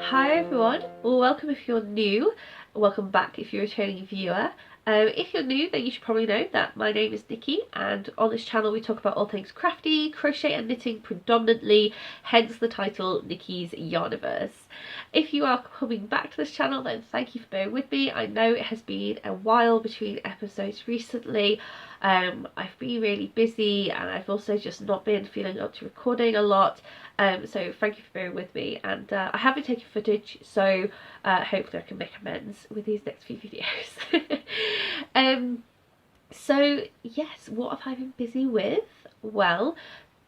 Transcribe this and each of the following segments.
Hi everyone, welcome if you're new, welcome back if you're a returning viewer. If you're new, then you should probably know that my name is Nikki, and on this channel we talk about all things crafty, crochet and knitting predominantly, hence the title Nikki's Yarniverse. If you are coming back to this channel, then thank you for bearing with me. I know it has been a while between episodes recently. I've been really busy and I've also just not been feeling up to recording a lot. So thank you for bearing with me, and I have been taking footage, so hopefully I can make amends with these next few videos. So yes, what have I been busy with? Well,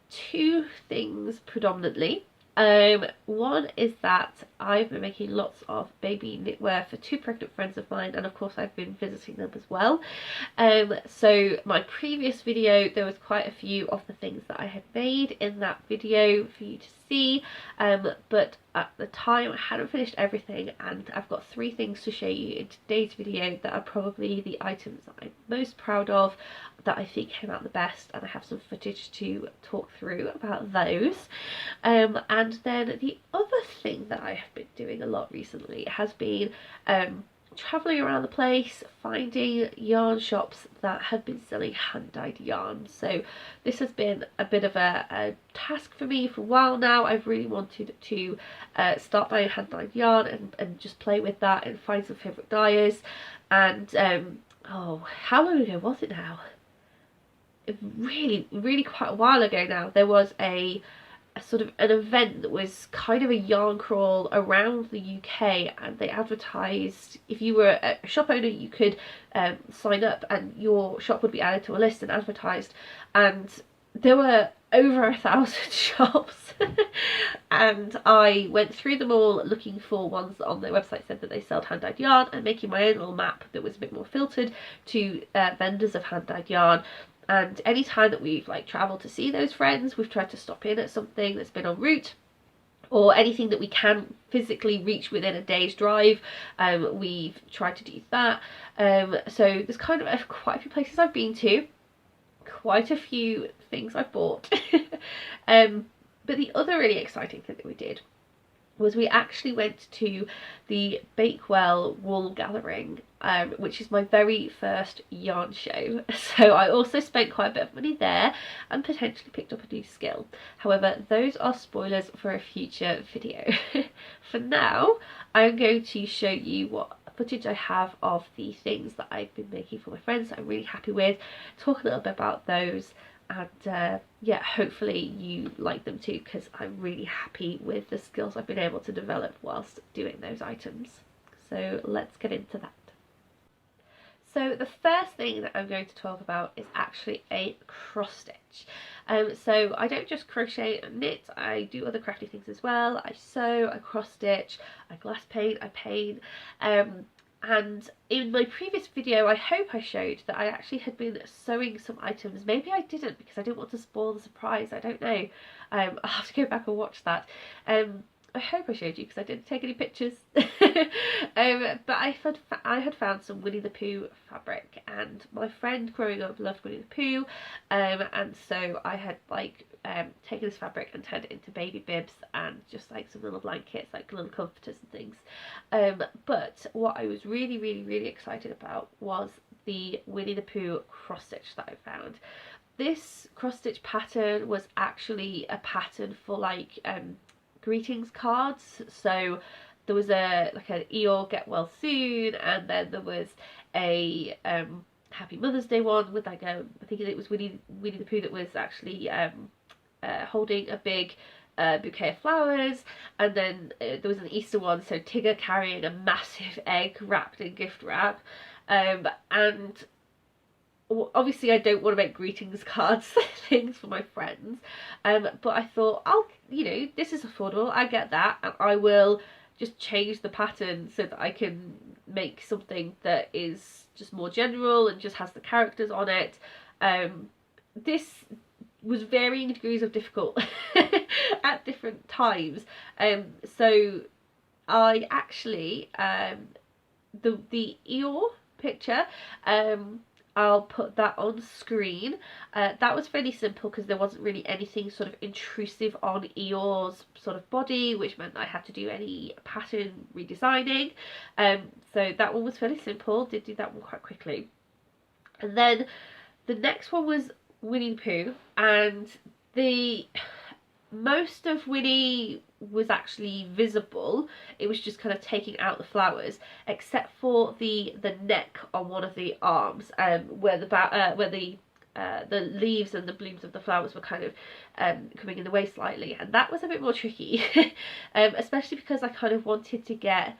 two things predominantly. One is that I've been making lots of baby knitwear for two pregnant friends of mine, and of course I've been visiting them as well. So my previous video, there was quite a few of the things that I had made in that video for you to see, but at the time I hadn't finished everything, and I've got three things to show you in today's video that are probably the items that I'm most proud of, that I think came out the best, and I have some footage to talk through about those. And then the other thing that I have been doing a lot recently has been travelling around the place, finding yarn shops that have been selling hand-dyed yarn. So this has been a bit of a task for me for a while now. I've really wanted to start buying hand-dyed yarn and just play with that and find some favourite dyers. And oh, how long ago was it now? Really quite a while ago now. There was a sort of an event that was kind of a yarn crawl around the UK, and they advertised, if you were a shop owner, you could sign up and your shop would be added to a list and advertised, and there were over 1,000 shops. And I went through them all looking for ones that on their website said that they sold hand-dyed yarn, and making my own little map that was a bit more filtered to vendors of hand-dyed yarn. And any time that we've travelled to see those friends, we've tried to stop in at something that's been en route, or anything that we can physically reach within a day's drive. We've tried to do that. So there's kind of quite a few places I've been to, quite a few things I've bought. But the other really exciting thing that we did was we actually went to the Bakewell Wool Gathering, which is my very first yarn show. So I also spent quite a bit of money there and potentially picked up a new skill. However, those are spoilers for a future video. For now, I'm going to show you what footage I have of the things that I've been making for my friends that I'm really happy with, talk a little bit about those, and yeah, hopefully you like them too, because I'm really happy with the skills I've been able to develop whilst doing those items. So let's get into that. So the first thing that I'm going to talk about is actually a cross stitch. So I don't just crochet and knit, I do other crafty things as well. I sew, I cross stitch, I glass paint, I paint. And in my previous video, I hope I showed that I actually had been sewing some items. Maybe I didn't, because I didn't want to spoil the surprise. I don't know. I'll have to go back and watch that. I hope I showed you, because I didn't take any pictures. But I had found some Winnie the Pooh fabric, and my friend growing up loved Winnie the Pooh, and so I had taken this fabric and turned it into baby bibs and just some little blankets, little comforters and things. But what I was really excited about was the Winnie the Pooh cross stitch that I found. This cross stitch pattern was actually a pattern for greetings cards. So there was an Eeyore get well soon, and then there was a Happy Mother's Day one with I think it was Winnie the Pooh that was actually holding a big bouquet of flowers, and then there was an Easter one, so Tigger carrying a massive egg wrapped in gift wrap. And obviously I don't want to make greetings cards things for my friends, but I thought this is affordable, I get that, and I will just change the pattern so that I can make something that is just more general and just has the characters on it. This was varying degrees of difficult at different times. So I actually the Eeyore picture, I'll put that on screen. That was fairly simple because there wasn't really anything sort of intrusive on Eeyore's sort of body, which meant I had to do any pattern redesigning. So that one was fairly simple, did do that one quite quickly. And then the next one was Winnie the Pooh, and the most of Winnie was actually visible. It was just kind of taking out the flowers, except for the neck on one of the arms, where the leaves and the blooms of the flowers were kind of coming in the way slightly, and that was a bit more tricky, especially because I kind of wanted to get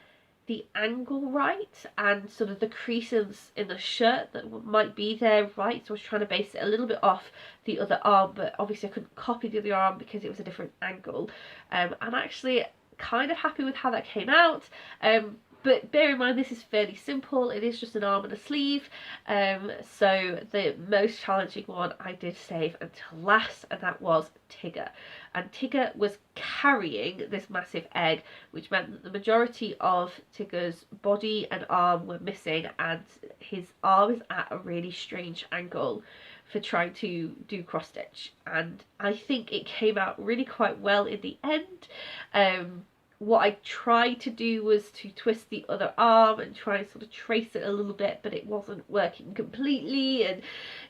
the angle right and sort of the creases in the shirt that might be there right, so I was trying to base it a little bit off the other arm, but obviously I couldn't copy the other arm because it was a different angle. I'm actually kind of happy with how that came out, but bear in mind this is fairly simple. It is just an arm and a sleeve, so the most challenging one I did save until last, and that was Tigger. And Tigger was carrying this massive egg, which meant that the majority of Tigger's body and arm were missing, and his arm is at a really strange angle for trying to do cross stitch, and I think it came out really quite well in the end. What I tried to do was to twist the other arm and try and sort of trace it a little bit, but it wasn't working completely, and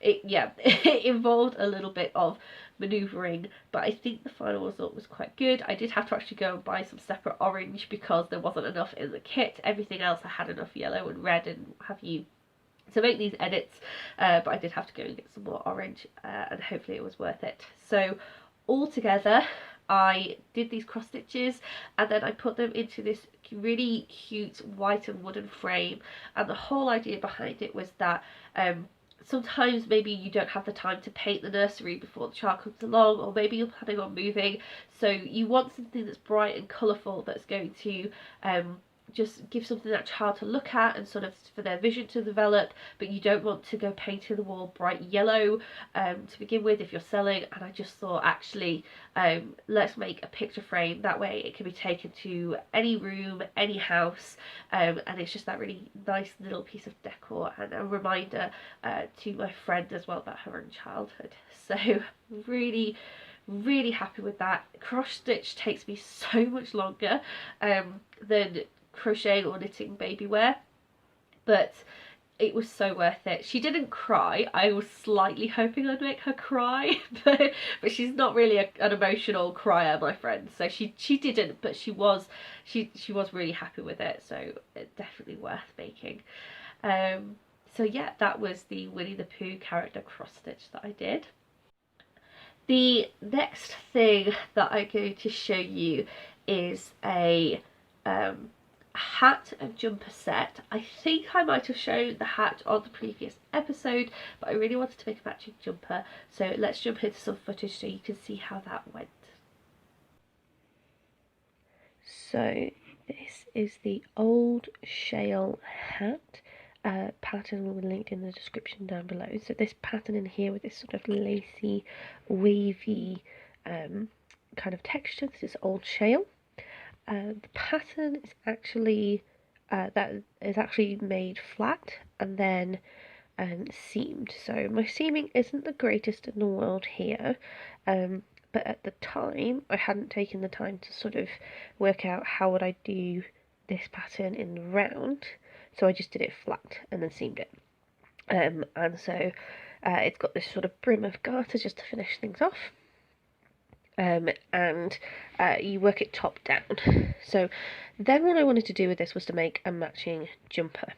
it involved a little bit of manoeuvring, but I think the final result was quite good. I did have to actually go and buy some separate orange because there wasn't enough in the kit. Everything else I had enough yellow and red and have you to make these edits, but I did have to go and get some more orange, and hopefully it was worth it. So all together I did these cross stitches, and then I put them into this really cute white and wooden frame, and the whole idea behind it was that sometimes maybe you don't have the time to paint the nursery before the child comes along, or maybe you're planning on moving, so you want something that's bright and colourful that's going to just give something that child to look at and sort of for their vision to develop, but you don't want to go painting the wall bright yellow to begin with if you're selling. And I just thought, actually, let's make a picture frame, that way it can be taken to any room, any house, and it's just that really nice little piece of decor and a reminder to my friend as well about her own childhood. So really happy with that. Cross stitch takes me so much longer than crocheting or knitting baby wear, but it was so worth it. She didn't cry. I was slightly hoping I'd make her cry, but she's not really an emotional crier, my friend, so she didn't, but she was really happy with it, so it's definitely worth making. So yeah, that was the Winnie the Pooh character cross stitch that I did. The next thing that I'm going to show you is a hat and jumper set. I think I might have shown the hat on the previous episode, but I really wanted to make a matching jumper, so let's jump into some footage so you can see how that went. So this is the old Shale hat. Pattern will be linked in the description down below. So this pattern in here with this sort of lacy, wavy kind of texture, this is old Shale. The pattern is actually made flat and then seamed. So my seaming isn't the greatest in the world here, but at the time I hadn't taken the time to sort of work out how would I do this pattern in the round, so I just did it flat and then seamed it. And so it's got this sort of brim of garter just to finish things off. And you work it top down. So then what I wanted to do with this was to make a matching jumper.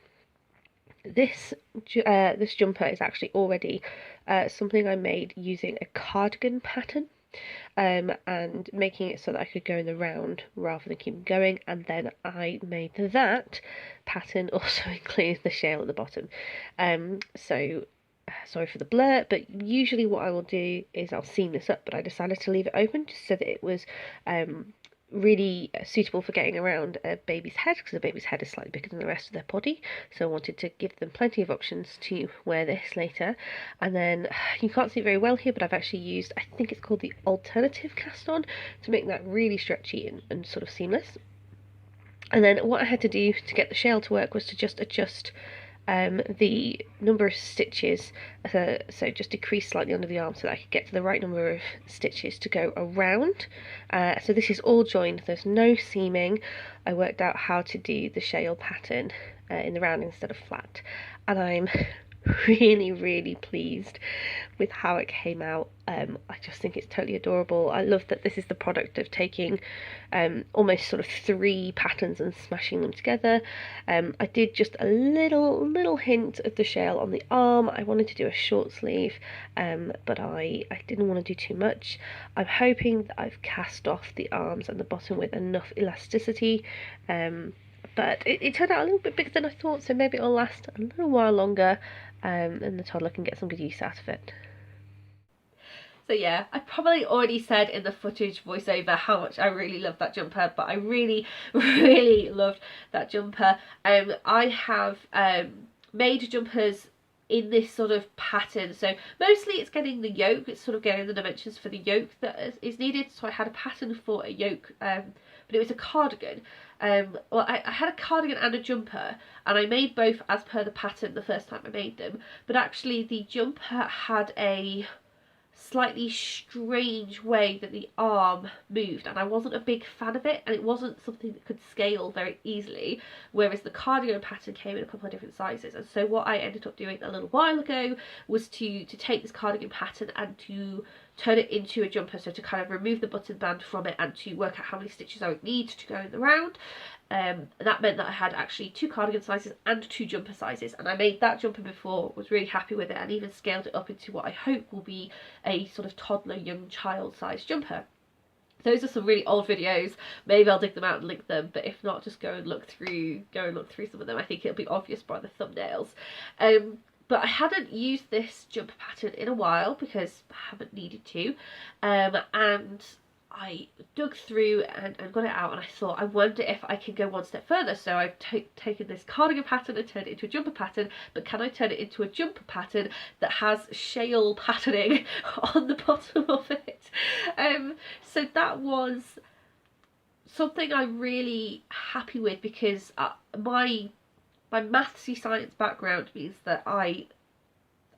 This jumper is actually already something I made using a cardigan pattern, and making it so that I could go in the round rather than keep going, and then I made that pattern also include the shale at the bottom. So sorry for the blur, but usually what I will do is I'll seam this up, but I decided to leave it open just so that it was really suitable for getting around a baby's head, because a baby's head is slightly bigger than the rest of their body, so I wanted to give them plenty of options to wear this later. And then you can't see it very well here, but I've actually used, I think it's called the alternative cast on, to make that really stretchy and sort of seamless. And then what I had to do to get the shale to work was to just adjust the number of stitches, so just decrease slightly under the arm so that I could get to the right number of stitches to go around. So this is all joined, there's no seaming. I worked out how to do the Shale pattern in the round instead of flat, and I'm really pleased with how it came out. I just think it's totally adorable. I love that this is the product of taking almost sort of 3 patterns and smashing them together. I did just a little hint of the Shale on the arm. I wanted to do a short sleeve, but I didn't want to do too much. I'm hoping that I've cast off the arms and the bottom with enough elasticity, but it turned out a little bit bigger than I thought, so maybe it'll last a little while longer, and the toddler can get some good use out of it. So yeah, I probably already said in the footage voiceover how much I really love that jumper, but I really loved that jumper. I have made jumpers in this sort of pattern, so mostly it's getting the yoke, it's sort of getting the dimensions for the yoke that is needed. So I had a pattern for a yoke, but it was a cardigan. Well, I had a cardigan and a jumper, and I made both as per the pattern the first time I made them, but actually the jumper had a slightly strange way that the arm moved, and I wasn't a big fan of it, and it wasn't something that could scale very easily, whereas the cardigan pattern came in a couple of different sizes. And so what I ended up doing a little while ago was to take this cardigan pattern and to turn it into a jumper, so to kind of remove the button band from it and to work out how many stitches I would need to go in the round. That meant that I had actually 2 cardigan sizes and 2 jumper sizes, and I made that jumper before, was really happy with it, and even scaled it up into what I hope will be a sort of toddler young child size jumper. Those are some really old videos. Maybe I'll dig them out and link them, but if not, just go and look through some of them. I think it'll be obvious by the thumbnails. But I hadn't used this jumper pattern in a while because I haven't needed to, and I dug through and got it out, and I thought, I wonder if I can go one step further. So I've taken this cardigan pattern and turned it into a jumper pattern, but can I turn it into a jumper pattern that has Shale patterning on the bottom of it? So that was something I'm really happy with, because my mathsy science background means that I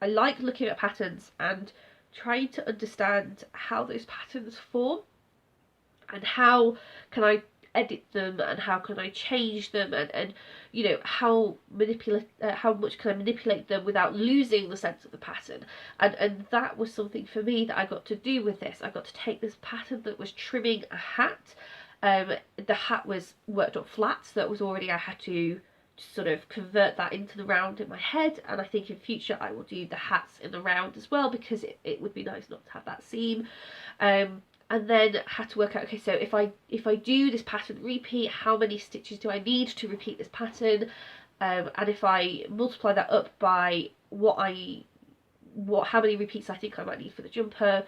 like looking at patterns and trying to understand how those patterns form, and how can I edit them, and how can I change them, and you know, how much can I manipulate them without losing the sense of the pattern. And that was something for me that I got to do with this. I got to take this pattern that was trimming a hat. The hat was worked up flat, so that was already, I had to sort of convert that into the round in my head, and I think in future I will do the hats in the round as well, because it would be nice not to have that seam. And then had to work out, okay, so if I do this pattern repeat, how many stitches do I need to repeat this pattern? And if I multiply that up by how many repeats I think I might need for the jumper,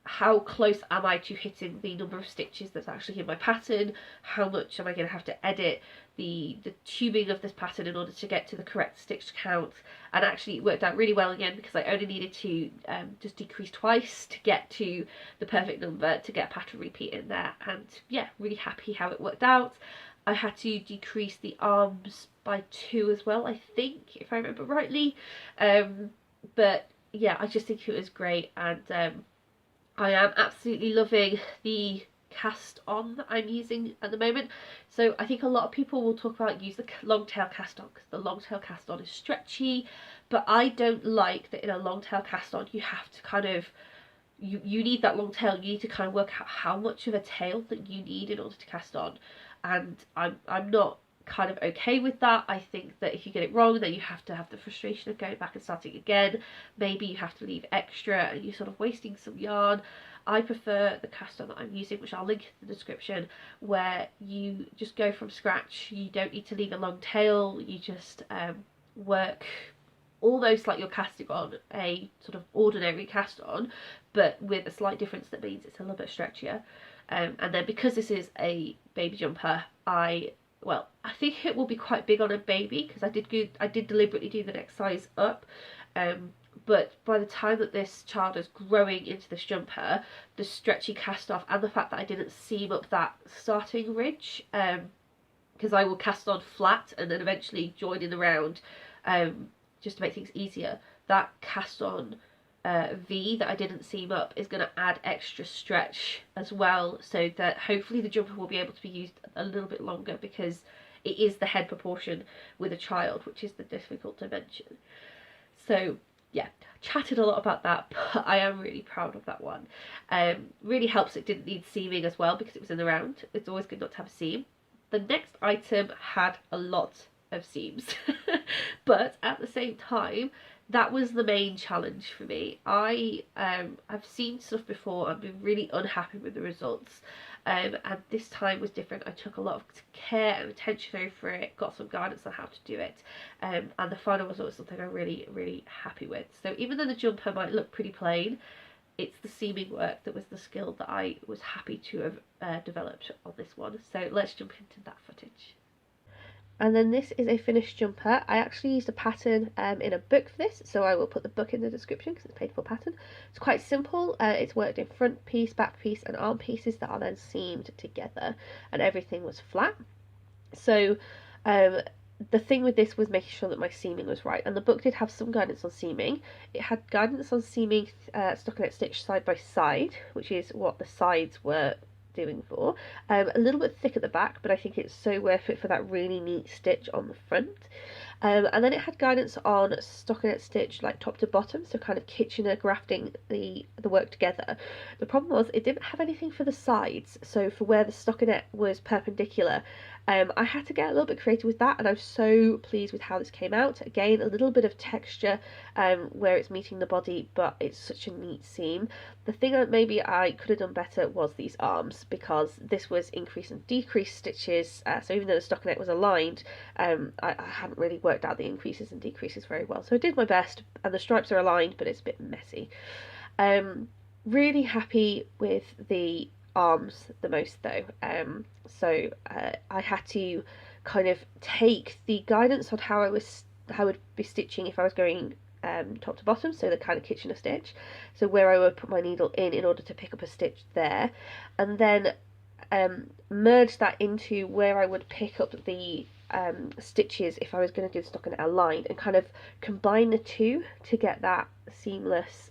how close am I to hitting the number of stitches that's actually in my pattern? How much am I going to have to edit the tubing of this pattern in order to get to the correct stitch count? And actually it worked out really well again, because I only needed to just decrease twice to get to the perfect number to get a pattern repeat in there. And yeah, really happy how it worked out. I had to decrease the arms by 2 as well, I think, if I remember rightly. But yeah, I just think it was great, and I am absolutely loving the cast on that I'm using at the moment. So I think a lot of people will talk about use the long tail cast on, because the long tail cast on is stretchy, but I don't like that in a long tail cast on you have to kind of, you need that long tail, you need to kind of work out how much of a tail that you need in order to cast on, and I'm not kind of okay with that. I think that if you get it wrong, then you have to have the frustration of going back and starting again. Maybe you have to leave extra and you're sort of wasting some yarn. I prefer the cast on that I'm using, which I'll link in the description, where you just go from scratch. You don't need to leave a long tail, you just work almost like you're casting on a sort of ordinary cast on, but with a slight difference that means it's a little bit stretchier. And then because this is a baby jumper, I think it will be quite big on a baby, because I did deliberately do the next size up, but by the time that this child is growing into this jumper, the stretchy cast off and the fact that I didn't seam up that starting ridge, because I will cast on flat and then eventually join in the round, just to make things easier, that cast on V that I didn't seam up is going to add extra stretch as well, so that hopefully the jumper will be able to be used a little bit longer, because it is the head proportion with a child, which is the difficult dimension. So yeah, chatted a lot about that, but I am really proud of that one. Really helps it didn't need seaming as well, because it was in the round. It's always good not to have a seam. The next item had a lot of seams, but at the same time, that was the main challenge for me. I've seen stuff before and been really unhappy with the results, and this time was different. I took a lot of care and attention over it, got some guidance on how to do it, and the final result was something I'm really happy with. So even though the jumper might look pretty plain, it's the seaming work that was the skill that I was happy to have developed on this one. So let's jump into that footage. And then this is a finished jumper. I actually used a pattern in a book for this, so I will put the book in the description because it's a paid for pattern. It's quite simple. It's worked in front piece, back piece and arm pieces that are then seamed together, and everything was flat. So the thing with this was making sure that my seaming was right, and the book did have some guidance on seaming. It had guidance on seaming stockinette stitch side by side, which is what the sides were doing for. A little bit thick at the back, but I think it's so worth it for that really neat stitch on the front. And then it had guidance on stockinette stitch like top to bottom, so kind of Kitchener grafting the work together. The problem was it didn't have anything for the sides, so for where the stockinette was perpendicular, I had to get a little bit creative with that, and I'm so pleased with how this came out. Again, a little bit of texture where it's meeting the body, but it's such a neat seam. The thing that maybe I could have done better was these arms, because this was increase and decrease stitches, so even though the stockinette was aligned, I hadn't really worked out the increases and decreases very well. So I did my best, and the stripes are aligned, but it's a bit messy. Really happy with the arms the most though, so I had to kind of take the guidance on how I would be stitching if I was going top to bottom, so the kind of Kitchener stitch, so where I would put my needle in order to pick up a stitch there, and then merge that into where I would pick up the stitches if I was going to do the stockinette aligned, and kind of combine the two to get that seamless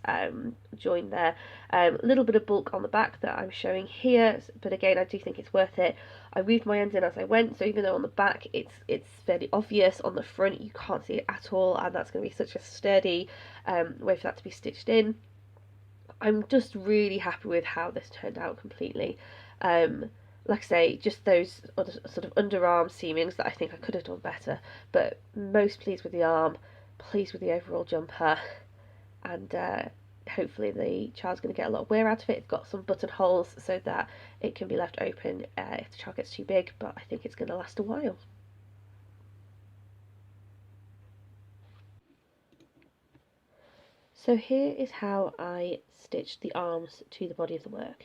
join there. A little bit of bulk on the back that I'm showing here, but again I do think it's worth it. I weaved my ends in as I went, so even though on the back it's fairly obvious, on the front you can't see it at all, and that's going to be such a sturdy way for that to be stitched in. I'm just really happy with how this turned out completely. Like I say, just those other sort of underarm seamings that I think I could have done better, but most pleased with the arm, pleased with the overall jumper, and hopefully the child's going to get a lot of wear out of it. It's got some buttonholes so that it can be left open if the child gets too big, but I think it's going to last a while. So here is how I stitched the arms to the body of the work.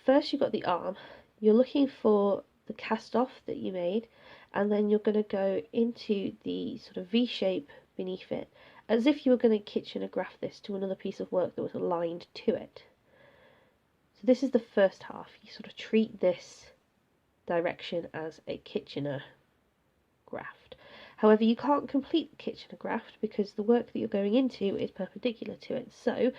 First you've got the arm. You're looking for the cast off that you made, and then you're going to go into the sort of V shape beneath it, as if you were going to Kitchener graft this to another piece of work that was aligned to it. So this is the first half. You sort of treat this direction as a Kitchener graft. However, you can't complete the Kitchener graft because the work that you're going into is perpendicular to it. So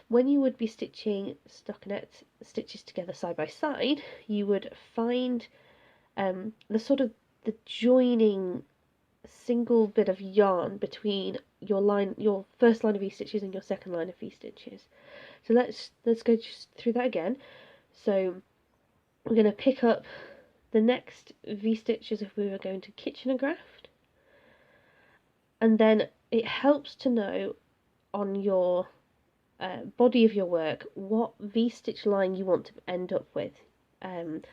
when you would be stitching stockinette stitches together side by side, you would find the sort of the joining single bit of yarn between your first line of V stitches and your second line of V stitches. So let's go just through that again. So we're going to pick up the next V stitch as if we were going to Kitchener graft. And then it helps to know on your body of your work what V-stitch line you want to end up with. And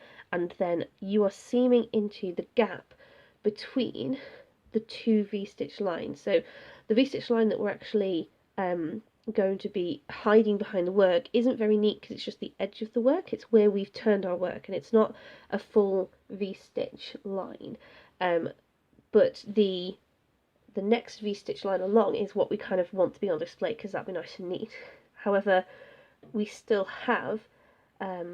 then you are seaming into the gap between the two V-stitch lines. So the V-stitch line that we're actually going to be hiding behind the work isn't very neat because it's just the edge of the work. It's where we've turned our work, and it's not a full V-stitch line. But the next V-stitch line along is what we kind of want to be on display because that'd be nice and neat. However, we still have a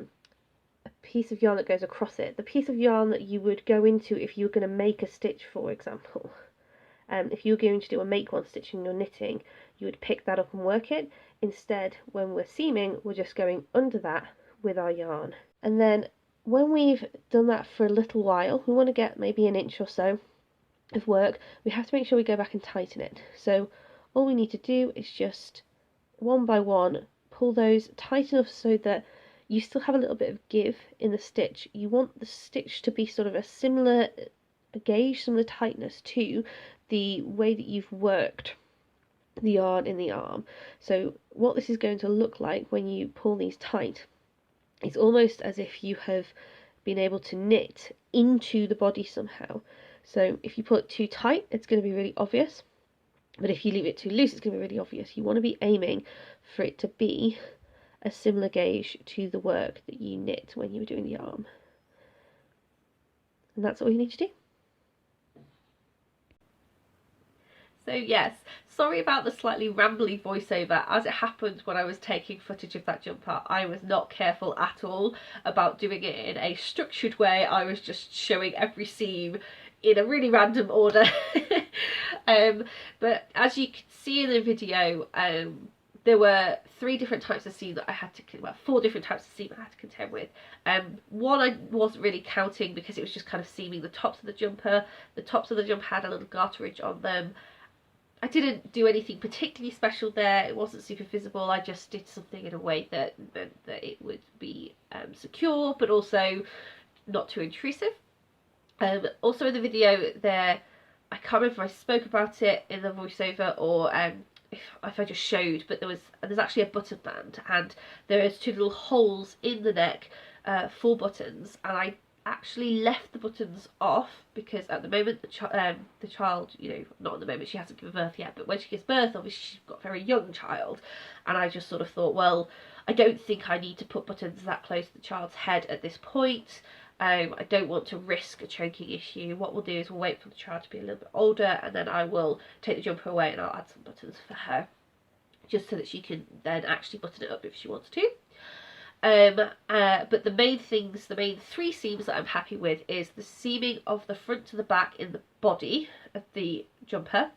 piece of yarn that goes across it. The piece of yarn that you would go into if you were going to make a stitch, for example. If you were going to do a make one stitch in your knitting, you would pick that up and work it. Instead, when we're seaming, we're just going under that with our yarn. And then when we've done that for a little while, we want to get maybe an inch or so of work, we have to make sure we go back and tighten it. So all we need to do is just one by one pull those tight enough so that you still have a little bit of give in the stitch. You want the stitch to be sort of a similar gauge, similar tightness to the way that you've worked the yarn in the arm. So what this is going to look like when you pull these tight, it's almost as if you have been able to knit into the body somehow. So if you pull it too tight, it's going to be really obvious, but if you leave it too loose, it's going to be really obvious. You want to be aiming for it to be a similar gauge to the work that you knit when you were doing the arm. And that's all you need to do. So yes, sorry about the slightly rambly voiceover. As it happened when I was taking footage of that jumper, I was not careful at all about doing it in a structured way. I was just showing every seam in a really random order. But as you can see in the video, there were 3 different types of seam that I had to, well, 4 different types of seam I had to contend with. One I wasn't really counting because it was just kind of seaming the tops of the jumper. The tops of the jumper had a little garterage on them. I didn't do anything particularly special there. It wasn't super visible. I just did something in a way that meant that it would be secure, but also not too intrusive. Also in the video there, I can't remember if I spoke about it in the voiceover or if I just showed, but there's actually a button band, and there is 2 little holes in the neck for buttons, and I actually left the buttons off because at the moment the child, you know, not at the moment, she hasn't given birth yet, but when she gives birth, obviously she's got a very young child, and I just sort of thought, well, I don't think I need to put buttons that close to the child's head at this point. I don't want to risk a choking issue. What we'll do is we'll wait for the child to be a little bit older, and then I will take the jumper away and I'll add some buttons for her, just so that she can then actually button it up if she wants to. But the main 3 seams that I'm happy with is the seaming of the front to the back in the body of the jumper,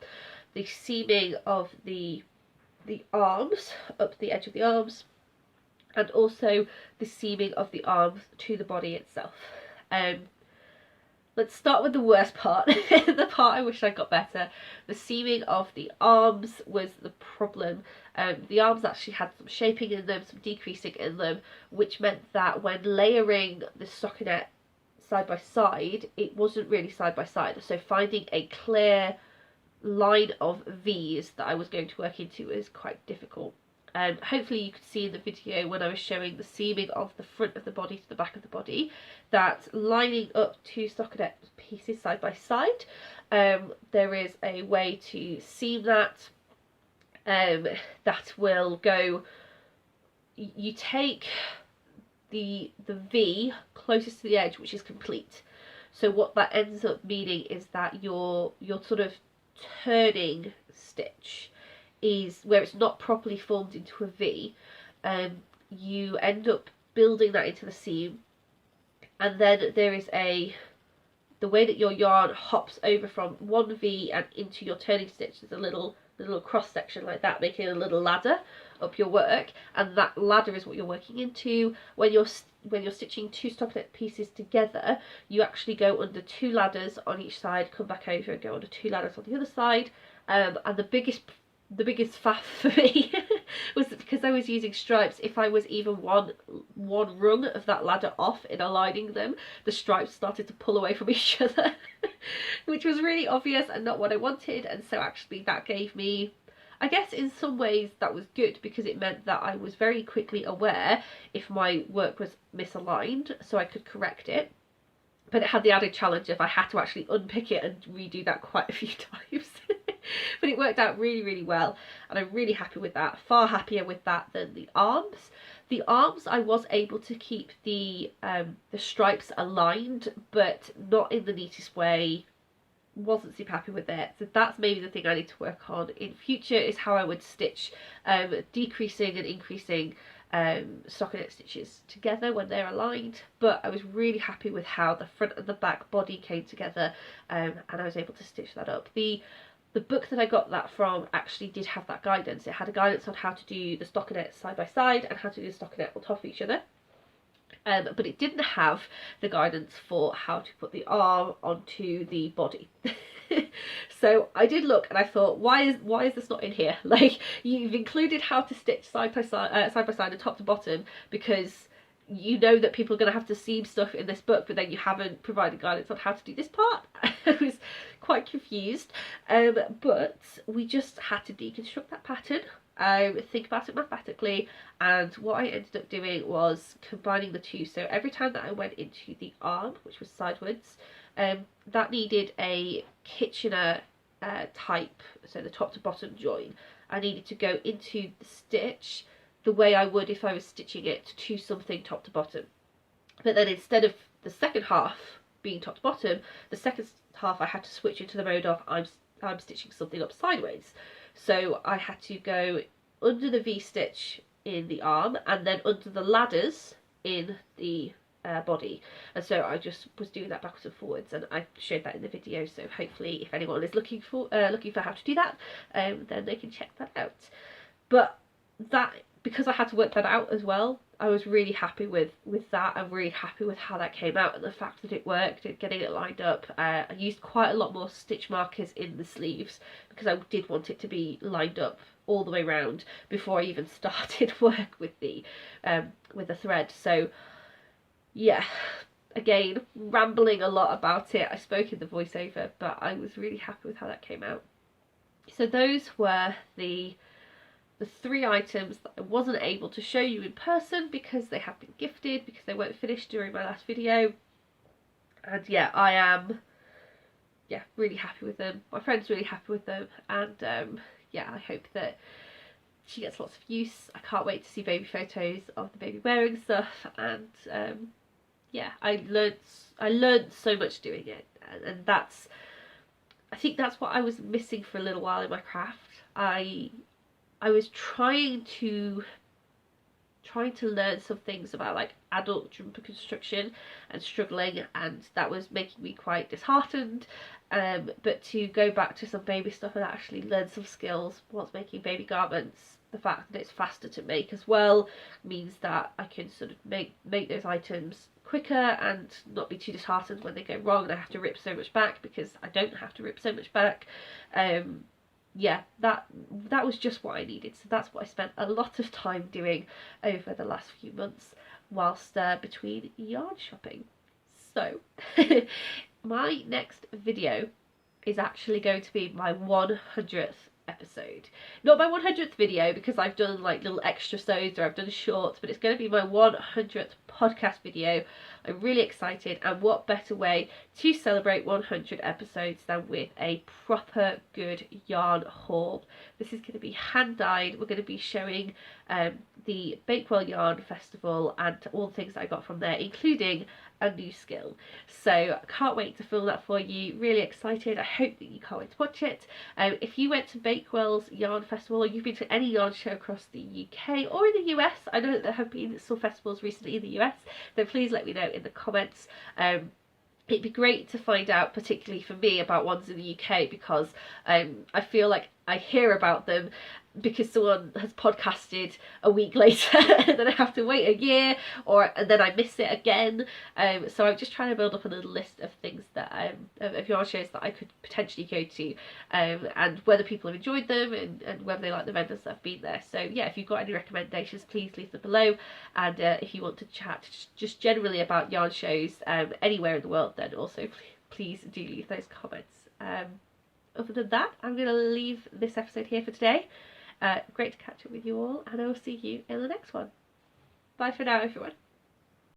the seaming of the arms, up the edge of the arms, and also the seaming of the arms to the body itself. Let's start with the worst part, the part I wish I got better. The seaming of the arms was the problem. The arms actually had some shaping in them, some decreasing in them, which meant that when layering the stockinette side by side, it wasn't really side by side. So finding a clear line of V's that I was going to work into was quite difficult. Hopefully you could see in the video when I was showing the seaming of the front of the body to the back of the body, that lining up 2 stockinette pieces side by side, there is a way to seam that, that will go, you take the V closest to the edge, which is complete. So what that ends up meaning is that your sort of turning stitch is where it's not properly formed into a V. You end up building that into the seam, and then there is the way that your yarn hops over from one V and into your turning stitch. There's a little cross section like that, making a little ladder up your work, and that ladder is what you're working into. When you're stitching 2 stockinette pieces together, you actually go under 2 ladders on each side, come back over and go under 2 ladders on the other side. And the biggest faff for me was that because I was using stripes, if I was even one rung of that ladder off in aligning them, the stripes started to pull away from each other, which was really obvious and not what I wanted. And so actually that gave me, I guess in some ways that was good, because it meant that I was very quickly aware if my work was misaligned, so I could correct it. But it had the added challenge of I had to actually unpick it and redo that quite a few times. But it worked out really, really well, and I'm really happy with that. Far happier with that than the arms. The arms, I was able to keep the stripes aligned, but not in the neatest way. Wasn't super happy with it. So that's maybe the thing I need to work on in future, is how I would stitch decreasing and increasing stockinette stitches together when they're aligned. But I was really happy with how the front and the back body came together, and I was able to stitch that up. The the book that I got that from actually did have that guidance. It had a guidance on how to do the stockinette side by side and how to do the stockinette on top of each other. But it didn't have the guidance for how to put the arm onto the body. So I did look and I thought, why is this not in here? Like, you've included how to stitch side by side and top to bottom, because you know that people are going to have to seam stuff in this book, but then you haven't provided guidance on how to do this part. I was quite confused, but we just had to deconstruct that pattern, think about it mathematically, and what I ended up doing was combining the two. So every time that I went into the arm, which was sidewards, that needed a Kitchener type, so the top to bottom join. I needed to go into the stitch the way I would if I was stitching it to something top to bottom. But then instead of the second half being top to bottom, the second half I had to switch into the mode of I'm stitching something up sideways. So I had to go under the V-stitch in the arm and then under the ladders in the body, and so I just was doing that backwards and forwards, and I showed that in the video, so hopefully if anyone is looking for how to do that, then they can check that out. But that, because I had to work that out as well, I was really happy with that. I'm really happy with how that came out and the fact that it worked and getting it lined up. I used quite a lot more stitch markers in the sleeves because I did want it to be lined up all the way around before I even started work with the thread. So yeah, again, rambling a lot about it. I spoke in the voiceover, but I was really happy with how that came out. So those were the 3 items that I wasn't able to show you in person because they have been gifted, because they weren't finished during my last video. And yeah, I am really happy with them. My friend's really happy with them, and yeah, I hope that she gets lots of use. I can't wait to see baby photos of the baby wearing stuff, and yeah, I learned so much doing it, and I think that's what I was missing for a little while in my craft. I was trying to learn some things about like adult jumper construction and struggling, and that was making me quite disheartened. But to go back to some baby stuff and actually learn some skills whilst making baby garments, the fact that it's faster to make as well means that I can sort of make those items quicker and not be too disheartened when they go wrong and I have to rip so much back, because I don't have to rip so much back. Yeah, that was just what I needed, so that's what I spent a lot of time doing over the last few months whilst between yarn shopping. So my next video is actually going to be my 100th episode. Not my 100th video, because I've done like little extra sodes or I've done shorts, but it's going to be my 100th podcast video. I'm really excited, and what better way to celebrate 100 episodes than with a proper good yarn haul. This is going to be hand dyed. We're going to be showing the Bakewell Yarn Festival and all the things that I got from there, including a new skill. So I can't wait to film that for you. Really excited. I hope that you can't wait to watch it. If you went to Bakewell's Yarn Festival, or you've been to any yarn show across the UK or in the US, I know that there have been some festivals recently in the US, then please let me know in the comments. It'd be great to find out, particularly for me, about ones in the UK, because I feel like I hear about them because someone has podcasted a week later and then I have to wait a year, and then I miss it again. So I'm just trying to build up a little list of things that of yarn shows that I could potentially go to, and whether people have enjoyed them and whether they like the vendors that have been there. So yeah, if you've got any recommendations, please leave them below, and if you want to chat just generally about yarn shows anywhere in the world, then also please do leave those comments. Other than that, I'm going to leave this episode here for today. Great to catch up with you all, and I will see you in the next one. Bye for now, everyone.